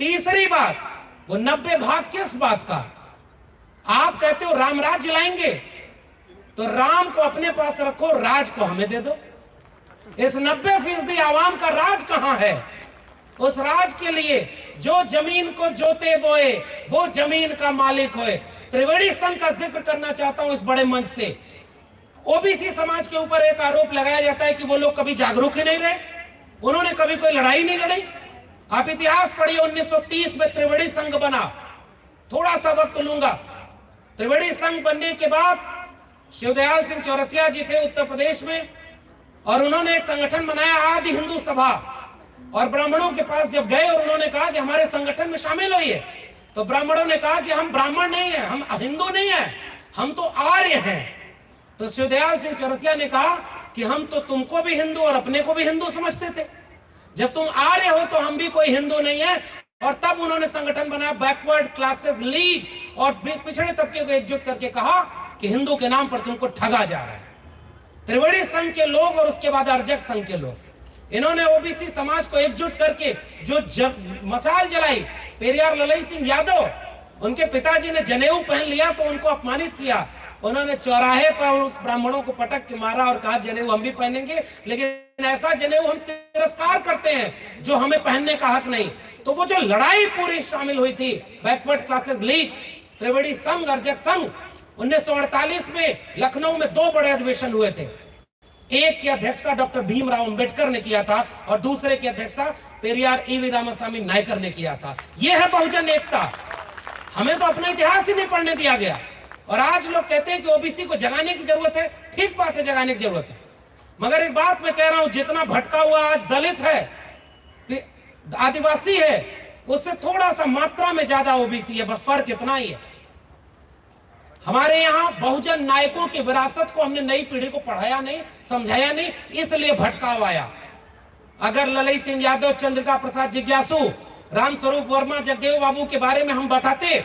तीसरी बात, वो 90 भाग किस बात का? आप कहते हो राम राज्य लाएंगे, तो राम को अपने पास रखो, राज को हमें दे दो। इस 90% आवाम का राज कहां है? उस राज के लिए जो जमीन को जोते बोए वो जमीन का मालिक होए। त्रिवेणी संघ का जिक्र करना चाहता हूं इस बड़े मंच से। ओबीसी समाज के ऊपर एक आरोप लगाया जाता है कि वो लोग कभी जागरूक ही नहीं रहे, उन्होंने कभी कोई लड़ाई नहीं लड़ी। आप इतिहास पढ़िए, 1930 में त्रिवेणी संघ बना। थोड़ा सा वक्त लूंगा। त्रिवेणी संघ बनने के बाद शिवदयाल सिंह चौरसिया जी थे उत्तर प्रदेश में, और उन्होंने एक संगठन बनाया, आदि हिंदू सभा। और ब्राह्मणों के पास जब गए और उन्होंने कहा कि हमारे संगठन में शामिल होइए, तो ब्राह्मणों ने कहा कि हम ब्राह्मण नहीं है, हम हिंदू नहीं है, हम तो आर्य हैं। तो शिवदयाल सिंह चौरसिया ने कहा कि हम तो तुमको भी हिंदू और अपने को भी हिंदू समझते थे, जब तुम आर्य हो तो हम भी कोई हिंदू नहीं है। और तब उन्होंने संगठन बनाया बैकवर्ड क्लासेस लीग, और पिछड़े तबके को एकजुट करके कहा कि हिंदू के नाम पर तुमको ठगा जा रहा है। त्रिवेणी संघ के लोग और उसके बाद अर्जक संघ के लोग, इन्होंने ओबीसी समाज को एकजुट करके जो मशाल जलाई, पेरियार ललई सिंह यादव, उनके पिताजी ने जनेऊ पहन लिया तो उनको अपमानित किया। उन्होंने चौराहे पर उस ब्राह्मणों को पटक के मारा और कहा जनेऊ हम भी पहनेंगे, लेकिन ऐसा जनेऊ हम तिरस्कार करते हैं जो हमें पहनने का हक नहीं। तो वो जो लड़ाई पूरी शामिल हुई थी, बैकवर्ड क्लासेस लीग, त्रिवेणी संघ, अर्जक संघ, 1948 में लखनऊ में 2 बड़े अधिवेशन हुए थे। एक की अध्यक्षता डॉक्टर भीमराव अंबेडकर ने किया था और दूसरे की अध्यक्षता पेरियार ईवी रामास्वामी नायकर ने किया था। यह है बहुजन एकता। हमें तो अपना इतिहास ही नहीं पढ़ने दिया गया, और आज लोग कहते हैं कि ओबीसी को जगाने की जरूरत है। ठीक बात है, जगाने की जरूरत है, मगर एक बात मैं कह रहा हूं, जितना भटका हुआ आज दलित है, आदिवासी है, उससे थोड़ा सा मात्रा में ज्यादा ओबीसी है, बस फर्क इतना ही है। हमारे यहाँ बहुजन नायकों की विरासत को हमने नई पीढ़ी को पढ़ाया नहीं, समझाया नहीं, इसलिए भटकाव आया। अगर ललई सिंह यादव, चंद्रिका प्रसाद जिज्ञासु, रामस्वरूप वर्मा, जगदेव बाबू के बारे में हम बताते,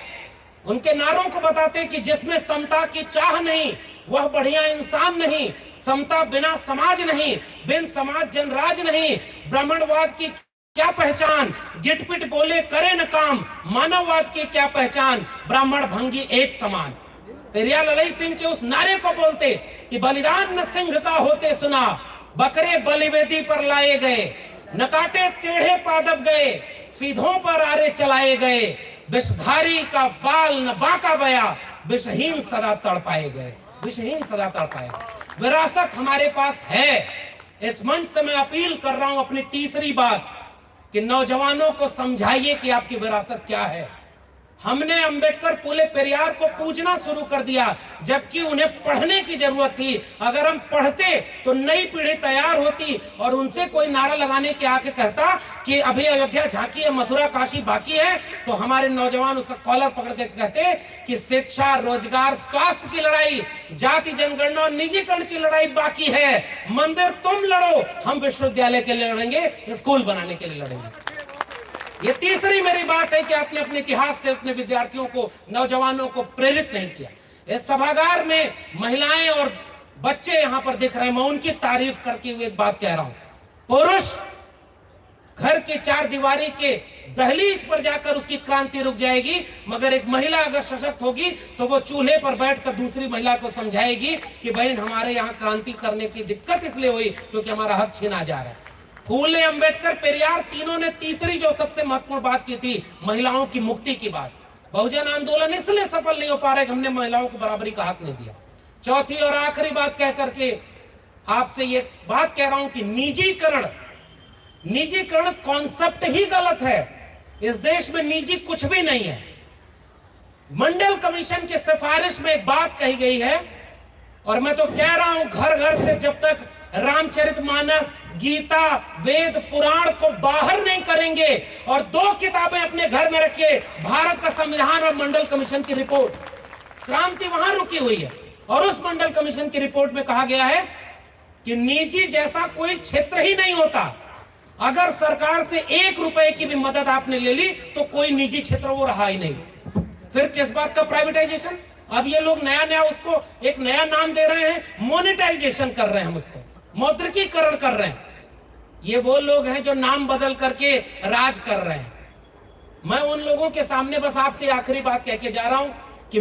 उनके नारों को बताते कि जिसमें समता की चाह नहीं वह बढ़िया इंसान नहीं, समता बिना समाज नहीं, बिन समाज जनराज नहीं, ब्राह्मणवाद की क्या पहचान, गिटपिट बोले करे न काम, मानववाद की क्या पहचान, ब्राह्मण भंगी एक समान। पेरियार ललई सिंह के उस नारे को बोलते कि बलिदान न सिंह का होते सुना, बकरे बलिवेदी पर लाए गए, न काटे टेढ़े पादप गए, सीधों पर आरे चलाए गए, विषधारी का बाल न बाका बया, विषहीन सदा तड़पाए गए, विषहीन सदा तड़पाए गए। विरासत हमारे पास है। इस मंच से मैं अपील कर रहा हूं अपनी तीसरी बात कि नौजवानों को समझाइए कि आपकी विरासत क्या है। हमने अंबेडकर, फुले, पेरियार को पूजना शुरू कर दिया, जबकि उन्हें पढ़ने की जरूरत थी। अगर हम पढ़ते तो नई पीढ़ी तैयार होती, और उनसे कोई नारा लगाने के आके कहता कि अभी अयोध्या झांकी है, मथुरा काशी बाकी है, तो हमारे नौजवान उसका कॉलर पकड़ के कहते कि शिक्षा, रोजगार, स्वास्थ्य की लड़ाई, जाति जनगणना और निजीकरण की लड़ाई बाकी है। मंदिर तुम लड़ो, हम विश्वविद्यालय के लिए लड़ेंगे, स्कूल बनाने के लिए लड़ेंगे। ये तीसरी मेरी बात है कि आपने अपने इतिहास से अपने विद्यार्थियों को, नौजवानों को प्रेरित नहीं किया। इस सभागार में महिलाएं और बच्चे यहां पर दिख रहे हैं, मैं उनकी तारीफ करके हुए एक बात कह रहा हूं। पुरुष घर के 4 दीवारी के दहलीज पर जाकर उसकी क्रांति रुक जाएगी, मगर एक महिला अगर सशक्त होगी तो वो चूल्हे पर बैठकर दूसरी महिला को समझाएगी कि बहन हमारे यहाँ क्रांति करने की दिक्कत इसलिए हुई क्योंकि हमारा हक छीना जा रहा है। फूले, अंबेडकर, पेरियार, तीनों ने तीसरी जो सबसे महत्वपूर्ण बात की थी, महिलाओं की मुक्ति की बात। बहुजन आंदोलन इसलिए सफल नहीं हो पा रहा है, हमने महिलाओं को बराबरी का हक नहीं दिया। चौथी और आखिरी बात कह करके आपसे ये बात कह रहा हूं कि निजीकरण कॉन्सेप्ट ही गलत है। इस देश में निजी कुछ भी नहीं है। मंडल कमीशन की सिफारिश में एक बात कही गई है, और मैं तो कह रहा हूं घर घर से जब तक रामचरितमानस, गीता, वेद, पुराण को बाहर नहीं करेंगे और 2 किताबें अपने घर में रखिए, भारत का संविधान और मंडल कमीशन की रिपोर्ट, क्रांति वहां रुकी हुई है। और उस मंडल कमीशन की रिपोर्ट में कहा गया है कि निजी जैसा कोई क्षेत्र ही नहीं होता। अगर सरकार से 1 रुपए की भी मदद आपने ले ली तो कोई निजी क्षेत्र वो रहा ही नहीं। फिर किस बात का प्राइवेटाइजेशन? अब ये लोग नया उसको एक नया नाम दे रहे हैं, मोनेटाइजेशन कर रहे हैं, हम उसको मौद्रिकीकरण कर रहे हैं। ये वो लोग हैं जो नाम बदल करके राज कर रहे हैं। मैं उन लोगों के सामने बस आपसे आखिरी बात कह के जा रहा हूं